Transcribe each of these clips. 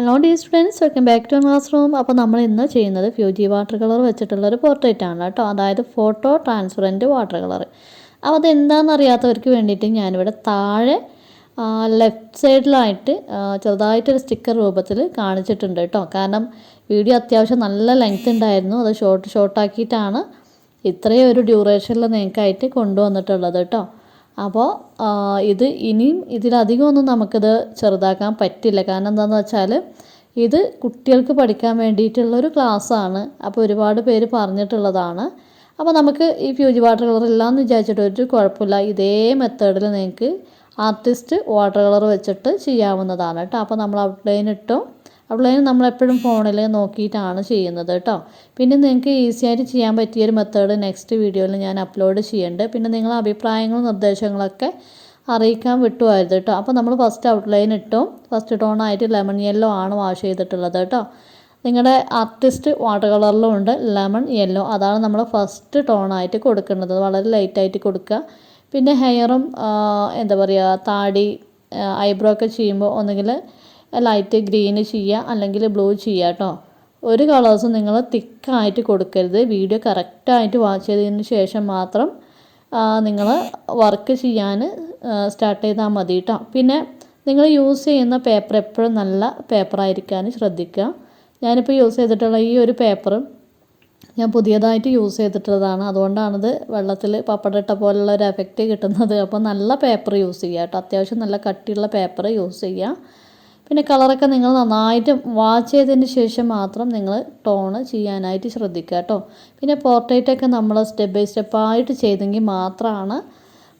Hello dear students, welcome back to classroom. അപ്പോൾ നമ്മൾ ഇന്ന് ചെയ്യുന്നത് ഫ്യൂജി വാട്ടർ കളർ വെച്ചിട്ടുള്ളൊരു പോർട്രേറ്റ് ആണ് കേട്ടോ. അതായത് ഫോട്ടോ ട്രാൻസ്പെറൻറ്റ് വാട്ടർ കളർ. അപ്പോൾ അതെന്താണെന്ന് അറിയാത്തവർക്ക് വേണ്ടിയിട്ട് ഞാനിവിടെ താഴെ ലെഫ്റ്റ് സൈഡിലായിട്ട് ചെറുതായിട്ടൊരു സ്റ്റിക്കർ രൂപത്തിൽ കാണിച്ചിട്ടുണ്ട് കേട്ടോ. കാരണം വീഡിയോ അത്യാവശ്യം നല്ല ലെങ്ത് ഉണ്ടായിരുന്നു. അത് ഷോർട്ടാക്കിയിട്ടാണ് ഇത്രയും ഒരു ഡ്യൂറേഷനിൽ നിങ്ങൾക്കായിട്ട് കൊണ്ടുവന്നിട്ടുള്ളത് കേട്ടോ. അപ്പോൾ ഇത് ഇനിയും ഇതിലധികമൊന്നും നമുക്കിത് ചെറുതാക്കാൻ പറ്റില്ല. കാരണം എന്താണെന്ന് വെച്ചാൽ ഇത് കുട്ടികൾക്ക് പഠിക്കാൻ വേണ്ടിയിട്ടുള്ളൊരു ക്ലാസ്സാണ്. അപ്പോൾ ഒരുപാട് പേര് പറഞ്ഞിട്ടുള്ളതാണ്. അപ്പോൾ നമുക്ക് ഈ ഫ്യൂജി വാട്ടർ കളർ ഇല്ലയെന്ന് വിചാരിച്ചിട്ട് ഒരു കുഴപ്പമില്ല. ഇതേ മെത്തേഡിൽ നിങ്ങൾക്ക് ആർട്ടിസ്റ്റ് വാട്ടർ കളർ വെച്ചിട്ട് ചെയ്യാവുന്നതാണ് കേട്ടോ. അപ്പോൾ നമ്മൾ ഔട്ട്ലൈൻ നമ്മളെപ്പോഴും ഫോണിൽ നോക്കിയിട്ടാണ് ചെയ്യുന്നത് കേട്ടോ. പിന്നെ നിങ്ങൾക്ക് ഈസിയായിട്ട് ചെയ്യാൻ പറ്റിയൊരു മെത്തേഡ് നെക്സ്റ്റ് വീഡിയോയിൽ ഞാൻ അപ്ലോഡ് ചെയ്യുന്നുണ്ട്. പിന്നെ നിങ്ങളുടെ അഭിപ്രായങ്ങളും നിർദ്ദേശങ്ങളൊക്കെ അറിയിക്കാൻ വിട്ടുമായിരുന്നു കേട്ടോ. അപ്പോൾ നമ്മൾ ഫസ്റ്റ് ഔട്ട്ലൈൻ ഇട്ടു. ഫസ്റ്റ് ടോണായിട്ട് ലെമൺ യെല്ലോ ആണ് വാഷ് ചെയ്തിട്ടുള്ളത് കേട്ടോ. നിങ്ങളുടെ ആർട്ടിസ്റ്റ് വാട്ടർ കളറിലും ഉണ്ട് ലെമൺ യെല്ലോ. അതാണ് നമ്മൾ ഫസ്റ്റ് ടോണായിട്ട് കൊടുക്കുന്നത്. വളരെ ലൈറ്റായിട്ട് കൊടുക്കുക. പിന്നെ ഹെയറും എന്താ പറയുക, താടി, ഐബ്രോ ഒക്കെ ചെയ്യുമ്പോൾ ഒന്നുകിൽ ലൈറ്റ് ഗ്രീന് ചെയ്യുക, അല്ലെങ്കിൽ ബ്ലൂ ചെയ്യുക കേട്ടോ. ഒരു കളേഴ്സും നിങ്ങൾ തിക്കായിട്ട് കൊടുക്കരുത്. വീഡിയോ കറക്റ്റായിട്ട് വാച്ച് ചെയ്തതിന് ശേഷം മാത്രം നിങ്ങൾ വർക്ക് ചെയ്യാൻ സ്റ്റാർട്ട് ചെയ്താൽ മതി കേട്ടോ. പിന്നെ നിങ്ങൾ യൂസ് ചെയ്യുന്ന പേപ്പർ എപ്പോഴും നല്ല പേപ്പറായിരിക്കാൻ ശ്രദ്ധിക്കുക. ഞാനിപ്പോൾ യൂസ് ചെയ്തിട്ടുള്ള ഈ ഒരു പേപ്പർ ഞാൻ പുതിയതായിട്ട് യൂസ് ചെയ്തിട്ടുള്ളതാണ്. അതുകൊണ്ടാണിത് വെള്ളത്തിൽ പപ്പടമിട്ട പോലുള്ള ഒരു എഫക്റ്റ് കിട്ടുന്നത്. അപ്പോൾ നല്ല പേപ്പർ യൂസ് ചെയ്യുക കേട്ടോ. അത്യാവശ്യം നല്ല കട്ടിയുള്ള പേപ്പർ യൂസ് ചെയ്യുക. പിന്നെ കളറൊക്കെ നിങ്ങൾ നന്നായിട്ട് വാച്ച് ചെയ്തതിന് ശേഷം മാത്രം നിങ്ങൾ ടോണ് ചെയ്യാനായിട്ട് ശ്രദ്ധിക്കുക കേട്ടോ. പിന്നെ പോർട്രേറ്റൊക്കെ നമ്മൾ സ്റ്റെപ്പ് ബൈ സ്റ്റെപ്പായിട്ട് ചെയ്തെങ്കിൽ മാത്രമാണ്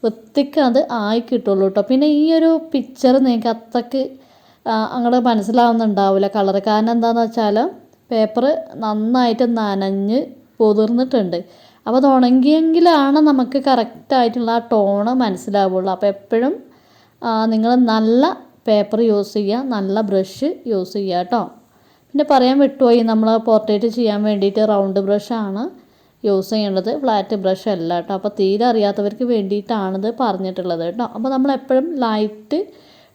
വൃത്തിക്ക് അത് ആയി കിട്ടുള്ളൂ കേട്ടോ. പിന്നെ ഈ ഒരു പിക്ചർ നിങ്ങൾക്ക് അത്രയ്ക്ക് അങ്ങോട്ട് മനസ്സിലാവുന്നുണ്ടാവില്ല കളർ. കാരണം എന്താണെന്ന് വെച്ചാൽ പേപ്പർ നന്നായിട്ട് നനഞ്ഞ് പൊതിർന്നിട്ടുണ്ട്. അപ്പോൾ അത് ഉണങ്ങിയെങ്കിലാണ് നമുക്ക് കറക്റ്റായിട്ടുള്ള ആ ടോണ് മനസ്സിലാവുള്ളൂ. അപ്പോൾ എപ്പോഴും നിങ്ങൾ നല്ല പേപ്പർ യൂസ് ചെയ്യുക, നല്ല ബ്രഷ് യൂസ് ചെയ്യുക കേട്ടോ. പിന്നെ പറയാൻ വിട്ടുപോയി, നമ്മൾ പോർട്രേറ്റ് ചെയ്യാൻ വേണ്ടിയിട്ട് റൗണ്ട് ബ്രഷാണ് യൂസ് ചെയ്യേണ്ടത്, ഫ്ലാറ്റ് ബ്രഷ് അല്ല കേട്ടോ. അപ്പോൾ തീരെ അറിയാത്തവർക്ക് വേണ്ടിയിട്ടാണിത് പറഞ്ഞിട്ടുള്ളത് കേട്ടോ. അപ്പോൾ നമ്മളെപ്പോഴും ലൈറ്റ്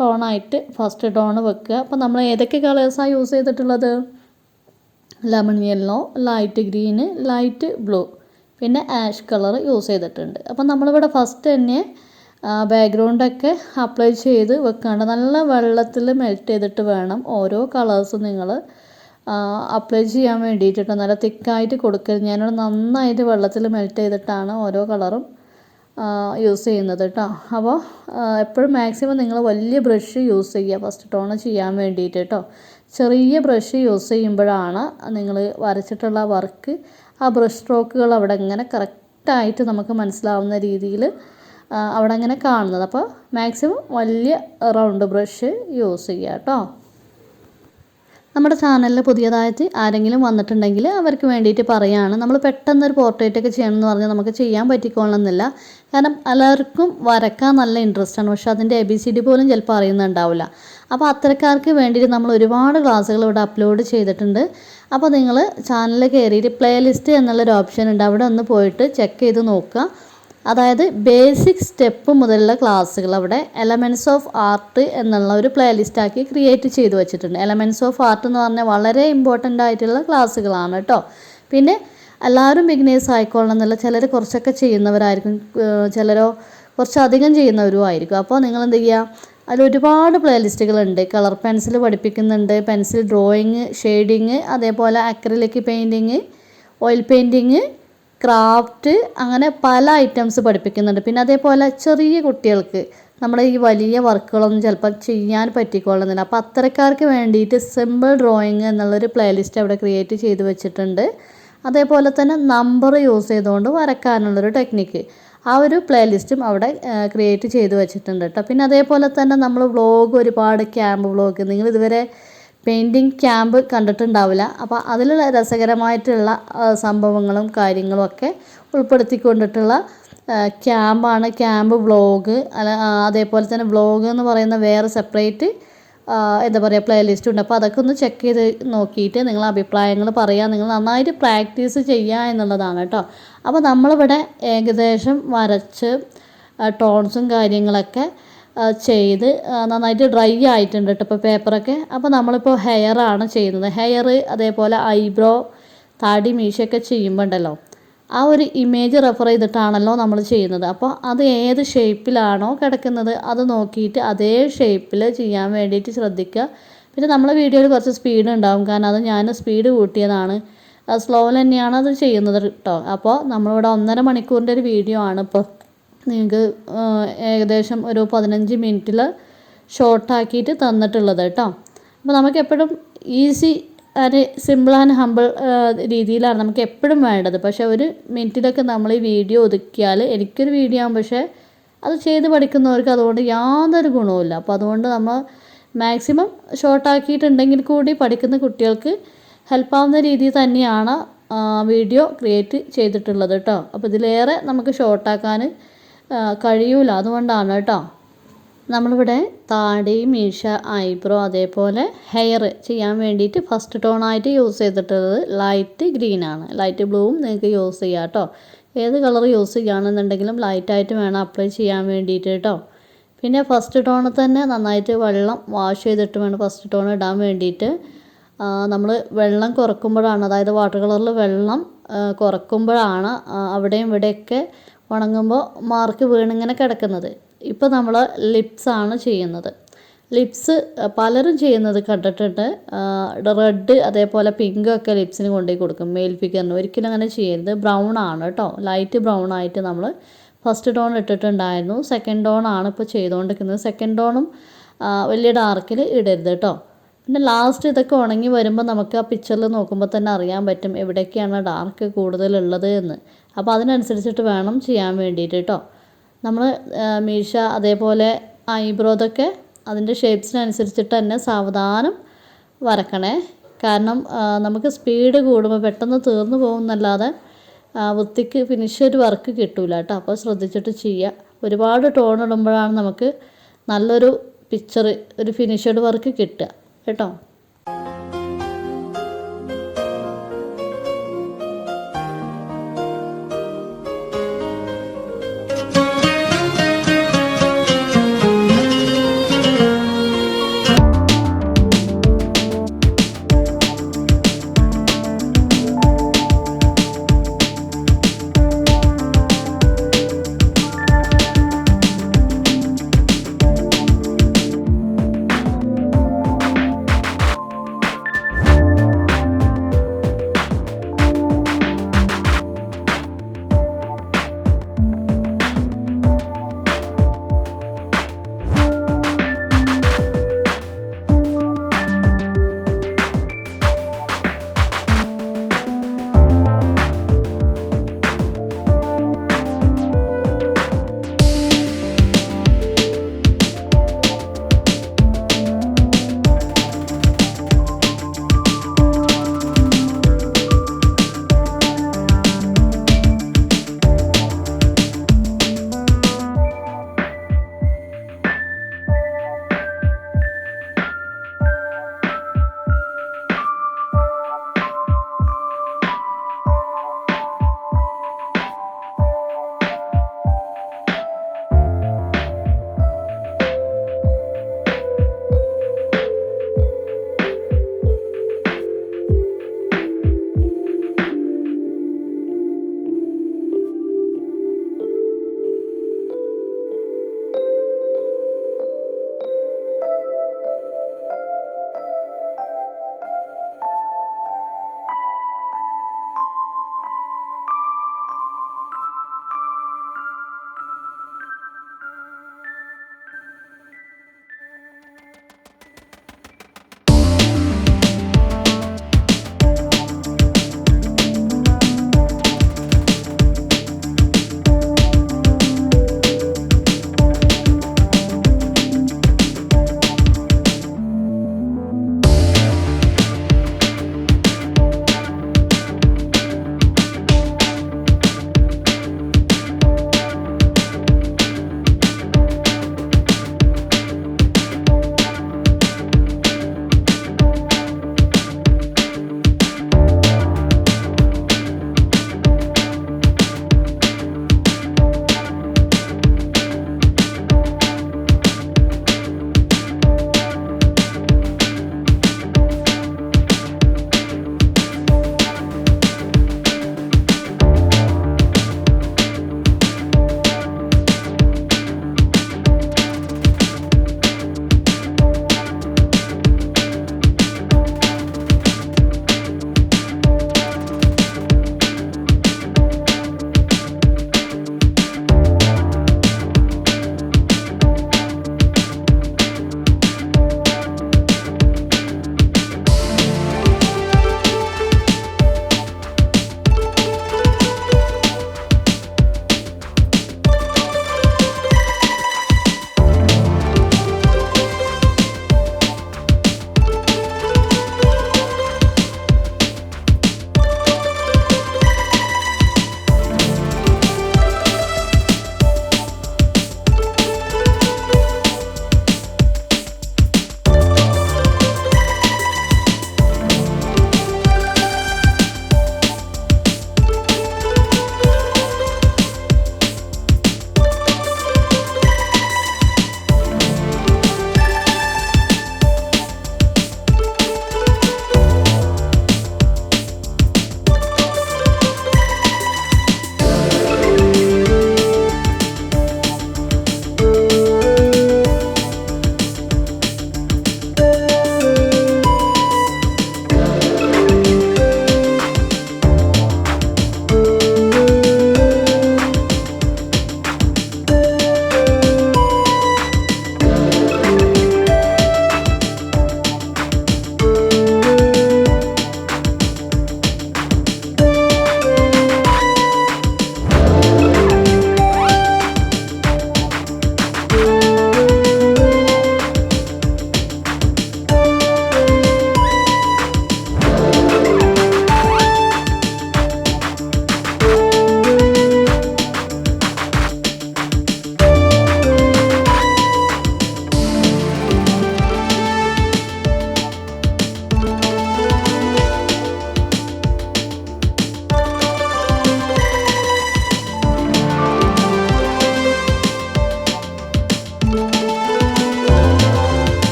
ടോണായിട്ട് ഫസ്റ്റ് ടോണ് വെക്കുക. അപ്പോൾ നമ്മൾ ഏതൊക്കെ കളേഴ്സാണ് യൂസ് ചെയ്തിട്ടുള്ളത്? Lemon yellow, light green, light blue, പിന്നെ ആഷ് കളർ യൂസ് ചെയ്തിട്ടുണ്ട്. അപ്പോൾ നമ്മളിവിടെ ഫസ്റ്റ് തന്നെ ബാക്ക്ഗ്രൗണ്ടൊക്കെ അപ്ലൈ ചെയ്ത് വെക്കാണ്ട് നല്ല വെള്ളത്തിൽ മെൽറ്റ് ചെയ്തിട്ട് വേണം ഓരോ കളേഴ്സും നിങ്ങൾ അപ്ലൈ ചെയ്യാൻ വേണ്ടിയിട്ട്. നല്ല തിക്കായിട്ട് കൊടുക്കരുത്. ഞാനിവിടെ നന്നായിട്ട് വെള്ളത്തിൽ മെൽറ്റ് ചെയ്തിട്ടാണ് ഓരോ കളറും യൂസ് ചെയ്യുന്നത് കേട്ടോ. അപ്പോൾ എപ്പോഴും മാക്സിമം നിങ്ങൾ വലിയ ബ്രഷ് യൂസ് ചെയ്യുക ഫസ്റ്റ് ടോണ് ചെയ്യാൻ വേണ്ടിയിട്ട് കേട്ടോ. ചെറിയ ബ്രഷ് യൂസ് ചെയ്യുമ്പോഴാണ് നിങ്ങൾ വരച്ചിട്ടുള്ള വർക്ക് ആ ബ്രഷ് സ്ട്രോക്കുകൾ അവിടെ ഇങ്ങനെ കറക്റ്റായിട്ട് നമുക്ക് മനസ്സിലാവുന്ന രീതിയിൽ അവിടെ അങ്ങനെ കാണുന്നത്. അപ്പോൾ മാക്സിമം വലിയ റൗണ്ട് ബ്രഷ് യൂസ് ചെയ്യുക കേട്ടോ. നമ്മുടെ ചാനലിൽ പുതിയതായിട്ട് ആരെങ്കിലും വന്നിട്ടുണ്ടെങ്കിൽ അവർക്ക് വേണ്ടിയിട്ട് പറയുകയാണ്, നമ്മൾ പെട്ടെന്നൊരു പോർട്രേറ്റൊക്കെ ചെയ്യണമെന്ന് പറഞ്ഞാൽ നമുക്ക് ചെയ്യാൻ പറ്റിക്കൊള്ളണമെന്നില്ല. കാരണം എല്ലാവർക്കും വരക്കാൻ നല്ല ഇൻട്രസ്റ്റാണ്, പക്ഷേ അതിൻ്റെ ABCD പോലും ചിലപ്പോൾ അറിയുന്നുണ്ടാവില്ല. അപ്പോൾ അത്തരക്കാർക്ക് വേണ്ടിയിട്ട് നമ്മൾ ഒരുപാട് ക്ലാസ്സുകൾ ഇവിടെ അപ്ലോഡ് ചെയ്തിട്ടുണ്ട്. അപ്പോൾ നിങ്ങൾ ചാനലിൽ കയറിയിട്ട് പ്ലേലിസ്റ്റ് എന്നുള്ളൊരു ഓപ്ഷൻ ഉണ്ട്, അവിടെ ഒന്ന് പോയിട്ട് ചെക്ക് ചെയ്ത് നോക്കുക. അതായത് ബേസിക് സ്റ്റെപ്പ് മുതലുള്ള ക്ലാസ്സുകൾ അവിടെ എലമെൻറ്റ്സ് ഓഫ് ആർട്ട് എന്നുള്ള ഒരു പ്ലേലിസ്റ്റാക്കി ക്രിയേറ്റ് ചെയ്ത് വെച്ചിട്ടുണ്ട്. എലമെൻറ്റ്സ് ഓഫ് ആർട്ട് എന്ന് പറഞ്ഞാൽ വളരെ ഇമ്പോർട്ടൻ്റ് ആയിട്ടുള്ള ക്ലാസ്സുകളാണ് കേട്ടോ. പിന്നെ എല്ലാവരും ബിഗിനേഴ്സ് ആയിക്കൊള്ളണം എന്നില്ല, ചിലർ കുറച്ചൊക്കെ ചെയ്യുന്നവരായിരിക്കും, ചിലരോ കുറച്ചധികം ചെയ്യുന്നവരും ആയിരിക്കും. അപ്പോൾ നിങ്ങൾ എന്ത് ചെയ്യുക, അതിൽ ഒരുപാട് പ്ലേലിസ്റ്റുകളുണ്ട്. കളർ പെൻസിൽ പഠിപ്പിക്കുന്നുണ്ട്, പെൻസിൽ ഡ്രോയിങ്, ഷെയ്ഡിങ്, അതേപോലെ acrylic painting, oil painting, craft, അങ്ങനെ പല ഐറ്റംസ് പഠിപ്പിക്കുന്നുണ്ട്. പിന്നെ അതേപോലെ ചെറിയ കുട്ടികൾക്ക് നമ്മുടെ ഈ വലിയ വർക്കുകളൊന്നും ചിലപ്പോൾ ചെയ്യാൻ പറ്റിക്കൊള്ളുന്നില്ല. അപ്പോൾ അത്തരക്കാർക്ക് വേണ്ടിയിട്ട് സിമ്പിൾ ഡ്രോയിങ് എന്നുള്ളൊരു പ്ലേലിസ്റ്റ് അവിടെ ക്രിയേറ്റ് ചെയ്ത് വെച്ചിട്ടുണ്ട്. അതേപോലെ തന്നെ നമ്പർ യൂസ് ചെയ്തുകൊണ്ട് വരക്കാനുള്ളൊരു ടെക്നിക്ക്, ആ ഒരു പ്ലേലിസ്റ്റും അവിടെ ക്രിയേറ്റ് ചെയ്ത് വെച്ചിട്ടുണ്ട് കേട്ടോ. പിന്നെ അതേപോലെ തന്നെ നമ്മൾ വ്ളോഗ്, ഒരുപാട് ക്യാമ്പ് വ്ളോഗ്, നിങ്ങൾ ഇതുവരെ പെയിൻറ്റിങ് ക്യാമ്പ് കണ്ടിട്ടുണ്ടാവില്ല. അപ്പോൾ അതിൽ രസകരമായിട്ടുള്ള സംഭവങ്ങളും കാര്യങ്ങളും ഒക്കെ ഉൾപ്പെടുത്തിക്കൊണ്ടിട്ടുള്ള ക്യാമ്പാണ് ക്യാമ്പ് വ്ളോഗ്. അതേപോലെ തന്നെ വ്ളോഗ് എന്ന് പറയുന്ന വേറെ സെപ്പറേറ്റ് എന്താ പറയുക പ്ലേലിസ്റ്റ് ഉണ്ട്. അപ്പോൾ അതൊക്കെ ഒന്ന് ചെക്ക് ചെയ്ത് നോക്കിയിട്ട് നിങ്ങൾ അഭിപ്രായങ്ങൾ പറയുക. നിങ്ങൾ നന്നായിട്ട് പ്രാക്ടീസ് ചെയ്യുക എന്നുള്ളതാണ് കേട്ടോ. അപ്പോൾ നമ്മളിവിടെ ഏകദേശം വരച്ച് ടോൺസും കാര്യങ്ങളൊക്കെ ചെയ്ത് നന്നായിട്ട് ഡ്രൈ ആയിട്ടുണ്ട് കേട്ടോ ഇപ്പോൾ പേപ്പറൊക്കെ. അപ്പോൾ നമ്മളിപ്പോൾ ഹെയറാണ് ചെയ്യുന്നത്. ഹെയർ അതേപോലെ ഐബ്രോ, താടി, മീശയൊക്കെ ചെയ്യുമ്പോൾ ഉണ്ടല്ലോ ആ ഒരു ഇമേജ് റെഫർ ചെയ്തിട്ടാണല്ലോ നമ്മൾ ചെയ്യുന്നത്. അപ്പോൾ അത് ഏത് ഷേപ്പിലാണോ കിടക്കുന്നത് അത് നോക്കിയിട്ട് അതേ ഷേപ്പിൽ ചെയ്യാൻ വേണ്ടിയിട്ട് ശ്രദ്ധിക്കുക. പിന്നെ നമ്മളെ വീഡിയോയിൽ കുറച്ച് സ്പീഡ് ഉണ്ടാകും, കാരണം അത് ഞാൻ സ്പീഡ് കൂട്ടിയതാണ്. സ്ലോയിൽ തന്നെയാണ് അത് ചെയ്യുന്നത് കേട്ടോ. അപ്പോൾ നമ്മളിവിടെ 1.5 മണിക്കൂറിൻ്റെ ഒരു വീഡിയോ ആണ് ഇപ്പോൾ നിങ്ങൾക്ക് ഏകദേശം ഒരു 15 മിനിറ്റിൽ ഷോർട്ടാക്കിയിട്ട് തന്നിട്ടുള്ളത് കേട്ടോ. അപ്പോൾ നമുക്ക് എപ്പോഴും easy and simple and humble രീതിയിലാണ് നമുക്ക് എപ്പോഴും വേണ്ടത്. പക്ഷേ ഒരു മിനിറ്റിലൊക്കെ നമ്മൾ ഈ വീഡിയോ ഒതുക്കിയാൽ, എനിക്കൊരു വീഡിയോ ആകും, പക്ഷേ അത് ചെയ്ത് പഠിക്കുന്നവർക്ക് അതുകൊണ്ട് യാതൊരു ഗുണവുമില്ല. അപ്പോൾ അതുകൊണ്ട് നമ്മൾ മാക്സിമം ഷോർട്ടാക്കിയിട്ടുണ്ടെങ്കിൽ കൂടി പഠിക്കുന്ന കുട്ടികൾക്ക് ഹെൽപ്പാവുന്ന രീതിയിൽ തന്നെയാണ് വീഡിയോ ക്രിയേറ്റ് ചെയ്തിട്ടുള്ളത് കേട്ടോ. അപ്പോൾ ഇതിലേറെ നമുക്ക് ഷോർട്ടാക്കാൻ കഴിയൂല, അതുകൊണ്ടാണ് കേട്ടോ. നമ്മളിവിടെ താടി, മീശ, ഐബ്രോ അതേപോലെ ഹെയർ ചെയ്യാൻ വേണ്ടിയിട്ട് ഫസ്റ്റ് ടോണായിട്ട് യൂസ് ചെയ്തിട്ടുള്ളത് ലൈറ്റ് ഗ്രീനാണ്. ലൈറ്റ് ബ്ലൂവും നിങ്ങൾക്ക് യൂസ് ചെയ്യാം കേട്ടോ. ഏത് കളർ യൂസ് ചെയ്യുകയാണെന്നുണ്ടെങ്കിലും ലൈറ്റായിട്ട് വേണം അപ്ലൈ ചെയ്യാൻ വേണ്ടിയിട്ട് കേട്ടോ. പിന്നെ ഫസ്റ്റ് ടോണിൽ തന്നെ നന്നായിട്ട് വെള്ളം വാഷ് ചെയ്തിട്ട് വേണം ഫസ്റ്റ് ടോൺ ഇടാൻ വേണ്ടിയിട്ട്. നമ്മൾ വെള്ളം കുറക്കുമ്പോഴാണ്, അതായത് വാട്ടർ കളറിൽ വെള്ളം കുറക്കുമ്പോഴാണ് അവിടെയും ഇവിടെയൊക്കെ ഉണങ്ങുമ്പോൾ മാർക്ക് വീണിങ്ങനെ കിടക്കുന്നത്. ഇപ്പോൾ നമ്മൾ ലിപ്സാണ് ചെയ്യുന്നത്. ലിപ്സ് പലരും ചെയ്യുന്നത് കണ്ടിട്ടുണ്ട്. റെഡ് അതേപോലെ പിങ്കും ഒക്കെ ലിപ്സിന് കൊണ്ടുപോയി കൊടുക്കും മെയിൽ ഫിഗറിന്. ഒരിക്കലും അങ്ങനെ ചെയ്യരുത്. ബ്രൗൺ ആണ് കേട്ടോ, ലൈറ്റ് ബ്രൗൺ ആയിട്ട് നമ്മൾ ഫസ്റ്റ് ടോൺ ഇട്ടിട്ടുണ്ടായിരുന്നു. സെക്കൻഡ് ടോൺ ആണ് ഇപ്പോൾ ചെയ്തുകൊണ്ടിരിക്കുന്നത്. സെക്കൻഡ് ടോണും വലിയ ഡാർക്കിൽ ഇടരുത് കേട്ടോ. പിന്നെ ലാസ്റ്റ് ഇതൊക്കെ ഉണങ്ങി വരുമ്പോൾ നമുക്ക് ആ പിക്ചറിൽ നോക്കുമ്പോൾ തന്നെ അറിയാൻ പറ്റും എവിടേക്കാണ് ഡാർക്ക് കൂടുതലുള്ളത് എന്ന്. അപ്പോൾ അതിനനുസരിച്ചിട്ട് വേണം ചെയ്യാൻ വേണ്ടിയിട്ട് കേട്ടോ. നമ്മൾ മീശ അതേപോലെ ഐബ്രോ ഇതൊക്കെ അതിൻ്റെ ഷേപ്സിനനുസരിച്ചിട്ട് തന്നെ സാവധാനം വരക്കണേ. കാരണം നമുക്ക് സ്പീഡ് കൂടുമ്പോൾ പെട്ടെന്ന് തീർന്നു പോകുന്നല്ലാതെ വൃത്തിക്ക് ഫിനിഷഡ് വർക്ക് കിട്ടില്ല കേട്ടോ. അപ്പോൾ ശ്രദ്ധിച്ചിട്ട് ചെയ്യുക. ഒരുപാട് ടോൺ ഇടുമ്പോഴാണ് നമുക്ക് നല്ലൊരു പിക്ചർ, ഒരു ഫിനിഷഡ് വർക്ക് കിട്ടുക കേട്ടോ.